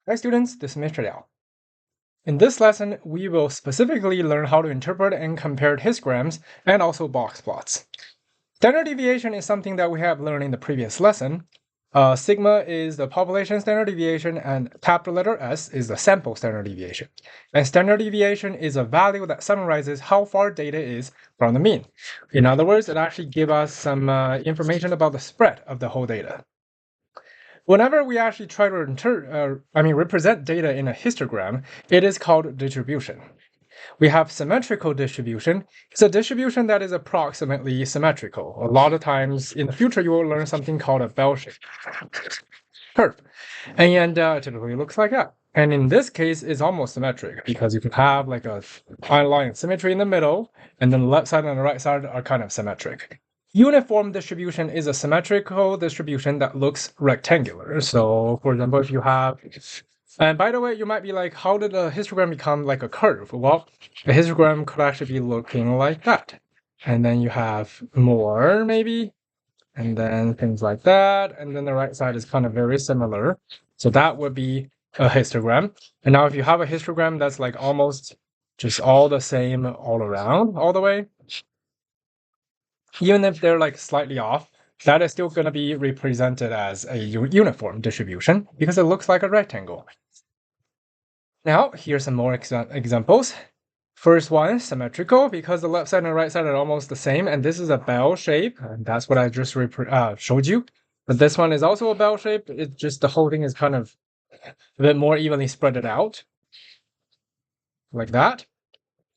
Hi students, this is Mr. Liao. In this lesson, we will specifically learn how to interpret and compare histograms and also box plots. Standard deviation is something that we have learned in the previous lesson. Sigma is the population standard deviation and capital letter S is the sample standard deviation. And standard deviation is a value that summarizes how far data is from the mean. In other words, it actually gives us some information about the spread of the whole data. Whenever we actually try to represent data in a histogram, it is called distribution. We have symmetrical distribution. It's a distribution that is approximately symmetrical. A lot of times in the future, you will learn something called a bell-shaped curve. And typically looks like that. And in this case, it's almost symmetric because you can have like a line symmetry in the middle, and then the left side and the right side are kind of symmetric. Uniform distribution is a symmetrical distribution that looks rectangular. So for example, if you have, and by the way, you might be like, how did a histogram become like a curve? Well, a histogram could actually be looking like that. And then you have more maybe, and then things like that. And then the right side is kind of very similar. So that would be a histogram. And now if you have a histogram that's like almost just all the same all around, all the way, even if they're like slightly off, that is still going to be represented as a uniform distribution because it looks like a rectangle. Now, here's some more examples. First one, symmetrical, because the left side and the right side are almost the same, and this is a bell shape, and that's what I just showed you. But this one is also a bell shape. It's just the whole thing is kind of a bit more evenly spread out, like that.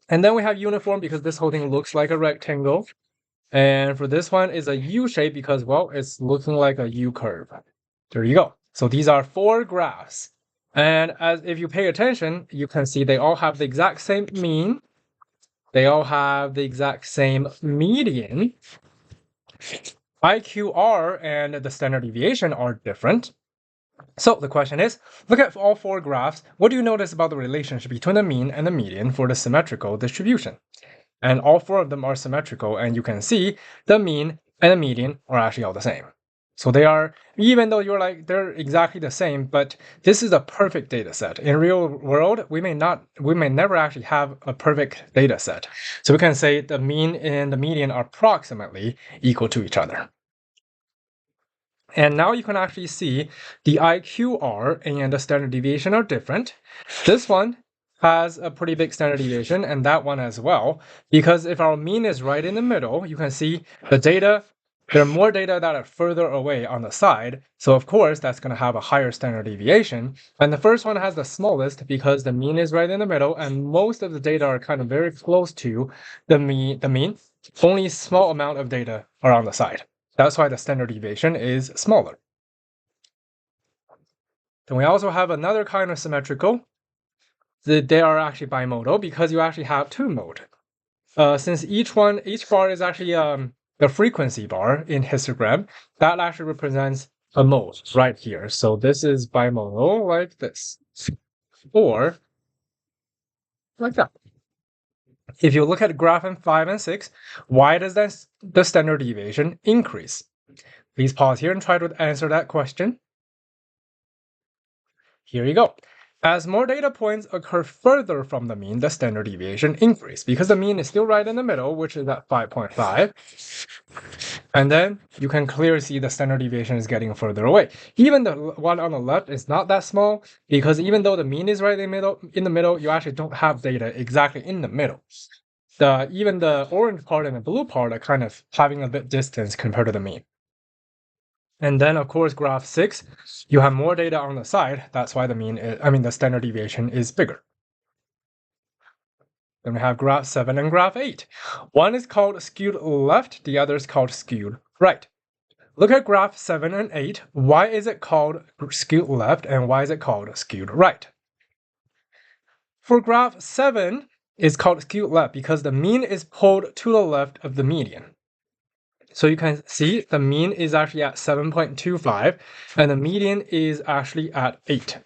And then we have uniform because this whole thing looks like a rectangle. And for this one, it's a U shape because, well, it's looking like a U curve. There you go. So these are 4 graphs. And as if you pay attention, you can see they all have the exact same mean. They all have the exact same median. IQR and the standard deviation are different. So the question is, look at all 4 graphs. What do you notice about the relationship between the mean and the median for the symmetrical distribution? And all 4 of them are symmetrical, and you can see the mean and the median are actually all the same. So they are, even though you're like, they're exactly the same, but this is a perfect data set. In real world, we may never actually have a perfect data set. So we can say the mean and the median are approximately equal to each other. And now you can actually see the IQR and the standard deviation are different. This one has a pretty big standard deviation, and that one as well, because if our mean is right in the middle, you can see the data, there are more data that are further away on the side, so of course that's going to have a higher standard deviation. And the first one has the smallest because the mean is right in the middle, and most of the data are kind of very close to the mean. Only a small amount of data are on the side. That's why the standard deviation is smaller. Then we also have another kind of symmetrical. They are actually bimodal because you actually have 2 mode. Since each bar is actually the frequency bar in histogram, that actually represents a mode right here. So this is bimodal like this, or like that. If you look at graph 5 and 6, why does the standard deviation increase? Please pause here and try to answer that question. Here you go. As more data points occur further from the mean, the standard deviation increases because the mean is still right in the middle, which is at 5.5. And then you can clearly see the standard deviation is getting further away. Even the one on the left is not that small because even though the mean is right in the middle, you actually don't have data exactly in the middle. Even the orange part and the blue part are kind of having a bit distance compared to the mean. And then, of course, graph 6, you have more data on the side. That's why the standard deviation is bigger. Then we have graph 7 and graph 8. One is called skewed left, the other is called skewed right. Look at graph 7 and 8. Why is it called skewed left and why is it called skewed right? For graph 7, it's called skewed left because the mean is pulled to the left of the median. So you can see the mean is actually at 7.25 and the median is actually at 8.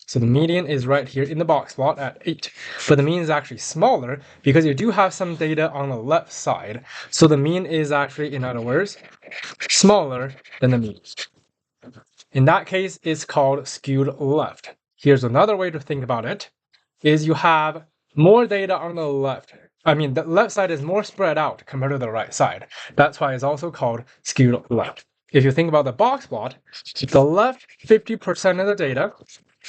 So the median is right here in the box plot at 8. But the mean is actually smaller because you do have some data on the left side. So the mean is actually, in other words, smaller than the mean. In that case, it's called skewed left. here's another way to think about it, is you have more data on the left. I mean, the left side is more spread out compared to the right side. That's why it's also called skewed left. If you think about the box plot, the left 50% of the data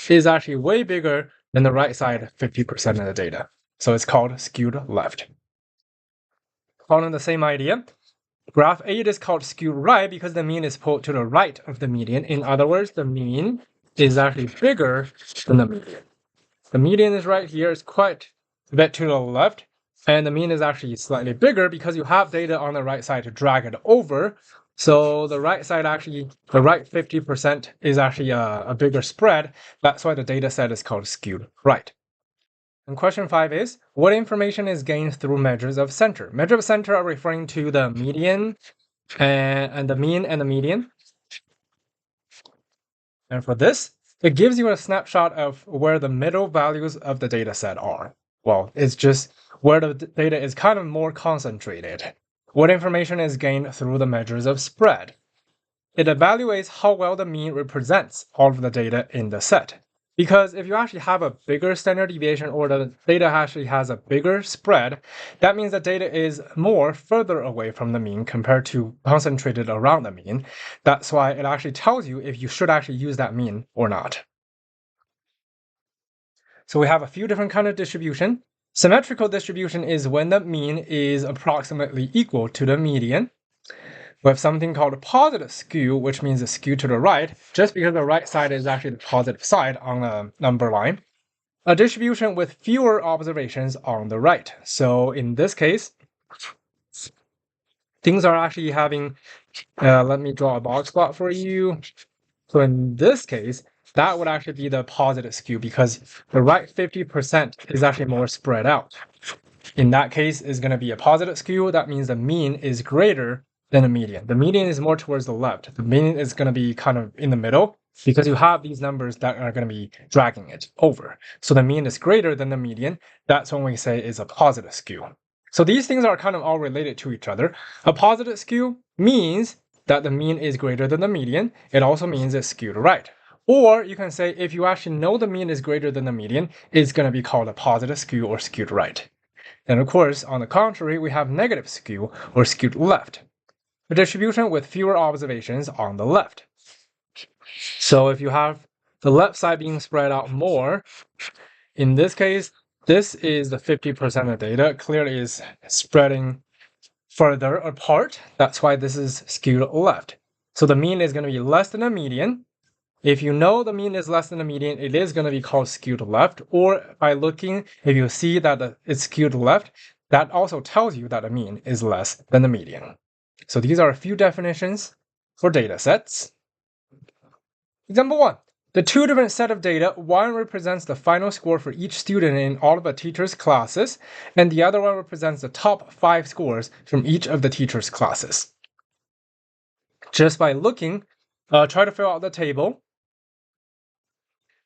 is actually way bigger than the right side 50% of the data. So it's called skewed left. Following the same idea, graph 8 is called skewed right because the mean is pulled to the right of the median. In other words, the mean is actually bigger than the median. The median is right here, it's quite a bit to the left, and the mean is actually slightly bigger because you have data on the right side to drag it over. So the right side actually, the right 50% is actually a bigger spread. That's why the data set is called skewed right. And question 5 is, what information is gained through measures of center? Measures of center are referring to the median and the mean and the median. And for this, it gives you a snapshot of where the middle values of the data set are. Well, it's just where the data is kind of more concentrated. What information is gained through the measures of spread? It evaluates how well the mean represents all of the data in the set. Because if you actually have a bigger standard deviation or the data actually has a bigger spread, that means the data is more further away from the mean compared to concentrated around the mean. That's why it actually tells you if you should actually use that mean or not. So we have a few different kinds of distribution. Symmetrical distribution is when the mean is approximately equal to the median. We have something called a positive skew, which means a skew to the right, just because the right side is actually the positive side on the number line. A distribution with fewer observations on the right. So in this case, things are actually having, let me draw a box plot for you. So in this case, that would actually be the positive skew because the right 50% is actually more spread out. In that case, is going to be a positive skew. That means the mean is greater than the median. The median is more towards the left. The mean is going to be kind of in the middle because you have these numbers that are going to be dragging it over. So the mean is greater than the median. That's when we say is a positive skew. So these things are kind of all related to each other. A positive skew means that the mean is greater than the median. It also means it's skewed right. Or you can say if you actually know the mean is greater than the median, it's going to be called a positive skew or skewed right. And of course, on the contrary, we have negative skew or skewed left, a distribution with fewer observations on the left. So if you have the left side being spread out more, in this case, this is the 50% of data clearly is spreading further apart. That's why this is skewed left. So the mean is going to be less than the median. If you know the mean is less than the median, it is going to be called skewed left. Or by looking, if you see that it's skewed left, that also tells you that the mean is less than the median. So these are a few definitions for data sets. Example 1. The two different set of data, one represents the final score for each student in all of a teacher's classes, and the other one represents the top 5 scores from each of the teacher's classes. Just by looking, try to fill out the table.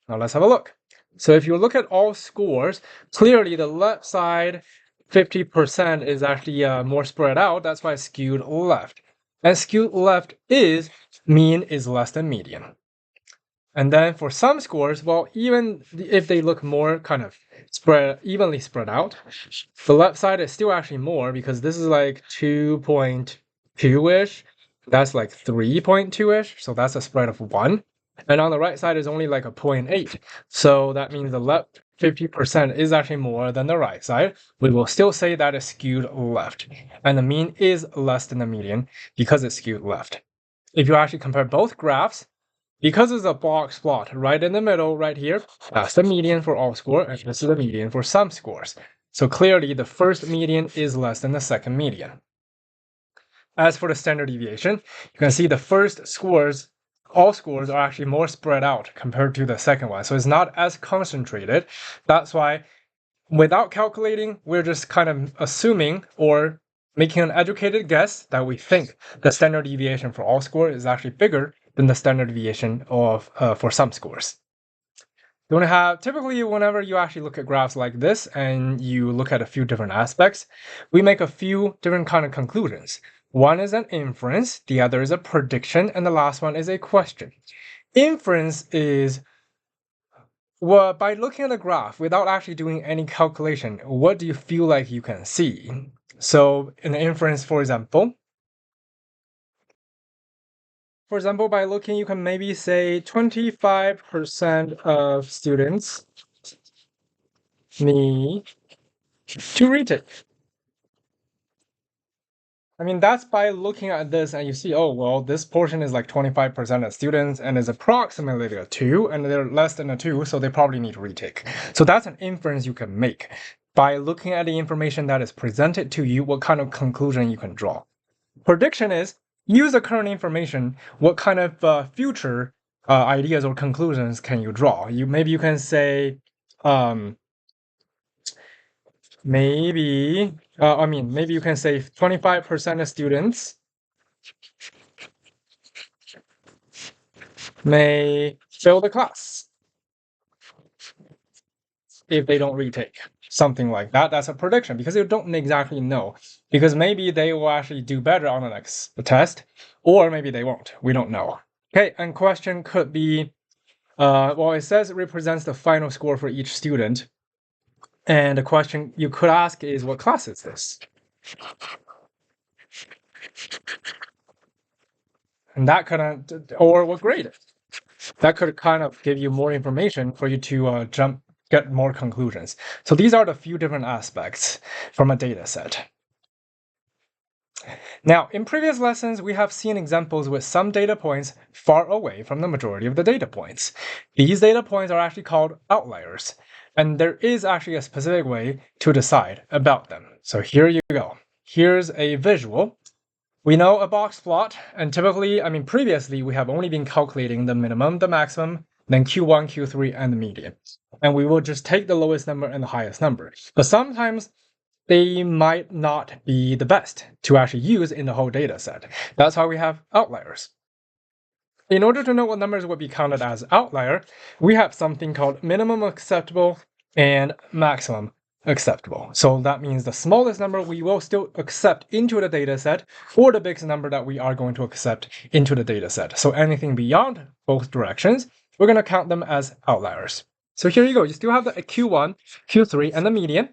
Now let's have a look. So if you look at all scores, clearly the left side 50% is actually more spread out. That's why it's skewed left. And skewed left is mean is less than median. And then for some scores, well, even if they look more kind of evenly spread out, the left side is still actually more because this is like 2.2-ish. That's like 3.2-ish. So that's a spread of 1. And on the right side is only like a 0.8. So that means the left 50% is actually more than the right side. We will still say that is skewed left. And the mean is less than the median because it's skewed left. If you actually compare both graphs, because it's a box plot right in the middle right here, that's the median for all scores, and this is the median for some scores. So clearly the first median is less than the second median. As for the standard deviation, you can see the first scores, all scores are actually more spread out compared to the second one. So it's not as concentrated. That's why without calculating, we're just kind of assuming or making an educated guess that we think the standard deviation for all scores is actually bigger than the standard deviation of for some scores. You want to have, typically whenever you actually look at graphs like this and you look at a few different aspects, we make a few different kind of conclusions. One is an inference, the other is a prediction, and the last one is a question. Inference is Well, by looking at the graph without actually doing any calculation, what do you feel like you can see? So in the inference, for example, by looking, you can maybe say 25% of students need to retake. I mean, that's by looking at this and you see, oh, well, this portion is like 25% of students and is approximately a 2, and they're less than a 2, so they probably need to retake. So that's an inference you can make. By looking at the information that is presented to you, what kind of conclusion you can draw. Prediction is, use the current information, what kind of future ideas or conclusions can you draw? Maybe you can say, maybe you can say 25% of students may fail the class if they don't retake. Something like that. That's a prediction because you don't exactly know. Because maybe they will actually do better on the next test, or maybe they won't. We don't know. Okay, and question could be, well, it says it represents the final score for each student. And the question you could ask is, what class is this? And that could, or what grade? That could kind of give you more information for you to get more conclusions. So these are the few different aspects from a data set. Now, in previous lessons, we have seen examples with some data points far away from the majority of the data points. These data points are actually called outliers, and there is actually a specific way to decide about them. So here you go. Here's a visual. We know a box plot, and typically, previously, we have only been calculating the minimum, the maximum, then Q1, Q3, and the median. And we will just take the lowest number and the highest number. But sometimes they might not be the best to actually use in the whole data set. That's why we have outliers. In order to know what numbers would be counted as outlier, we have something called minimum acceptable and maximum acceptable. So that means the smallest number we will still accept into the data set, or the biggest number that we are going to accept into the data set. So anything beyond both directions, we're going to count them as outliers. So here you go. You still have the Q1, Q3, and the median.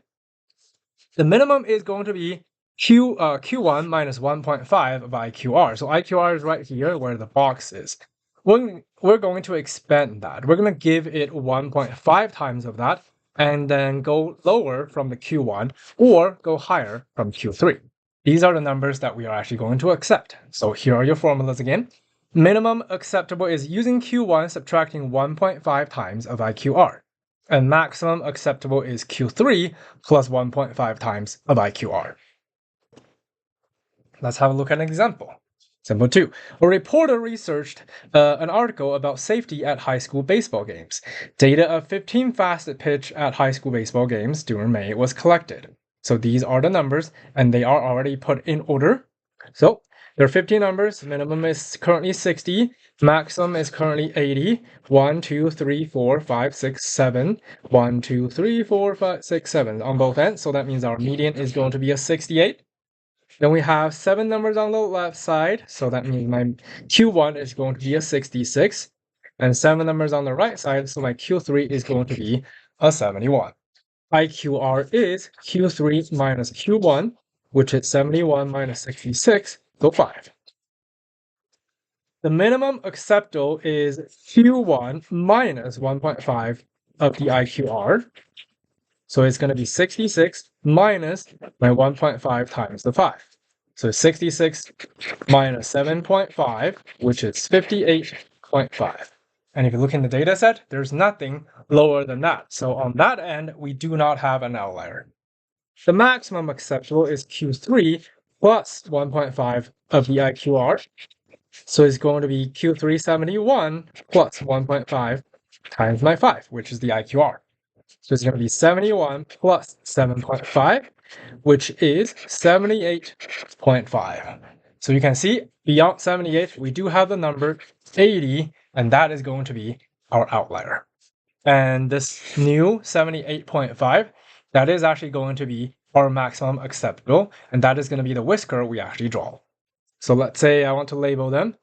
The minimum is going to be Q1 minus 1.5 of IQR. So IQR is right here where the box is. We're going to expand that. We're going to give it 1.5 times of that, and then go lower from the Q1 or go higher from Q3. These are the numbers that we are actually going to accept. So here are your formulas again. Minimum acceptable is using Q1 subtracting 1.5 times of IQR. And maximum acceptable is Q3 plus 1.5 times of IQR. Let's have a look at an example. Example 2. A reporter researched an article about safety at high school baseball games. Data of 15 fast pitch at high school baseball games during May was collected. So these are the numbers, and they are already put in order. So there are 15 numbers. Minimum is currently 60. Maximum is currently 80. 1, 2, 3, 4, 5, 6, 7. 1, 2, 3, 4, 5, 6, 7 on both ends. So that means our median is going to be a 68. Then we have 7 numbers on the left side. So that means my Q1 is going to be a 66. And 7 numbers on the right side. So my Q3 is going to be a 71. IQR is Q3 minus Q1, which is 71 minus 66, so 5. The minimum acceptable is Q1 minus 1.5 of the IQR. So it's going to be 66 minus my 1.5 times the 5. So 66 minus 7.5, which is 58.5. And if you look in the data set, there's nothing lower than that. So on that end, we do not have an outlier. The maximum acceptable is Q3 plus 1.5 of the IQR. So it's going to be Q371 plus 1.5 times my 5, which is the IQR. So it's going to be 71 plus 7.5, which is 78.5. So you can see beyond 78, we do have the number 80, and that is going to be our outlier. And this new 78.5, that is actually going to be our maximum acceptable, and that is going to be the whisker we actually draw. So let's say I want to label them.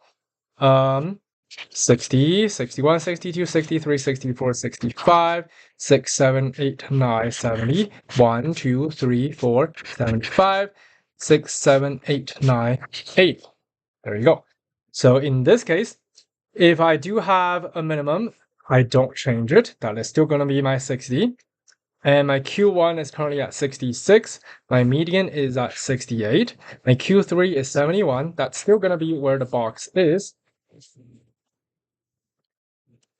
60, 61, 62, 63, 64, 65, 6, 7, 8, 9, 70, 1, 2, 3, 4, 75, 6, 7, 8, 9, 80. There you go. So in this case, if I do have a minimum, I don't change it. That is still going to be my 60. And my Q1 is currently at 66. My median is at 68. My Q3 is 71. That's still going to be where the box is.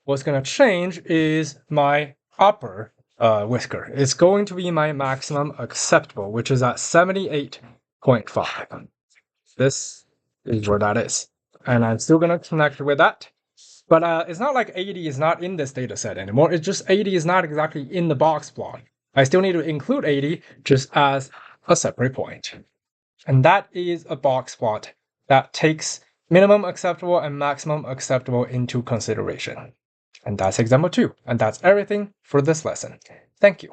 What's going to change is my upper whisker. It's going to be my maximum acceptable, which is at 78.5. This is where that is. And I'm still going to connect with that. But it's not like 80 is not in this data set anymore. It's just 80 is not exactly in the box plot. I still need to include 80 just as a separate point. And that is a box plot that takes minimum acceptable and maximum acceptable into consideration. And that's example 2. And that's everything for this lesson. Thank you.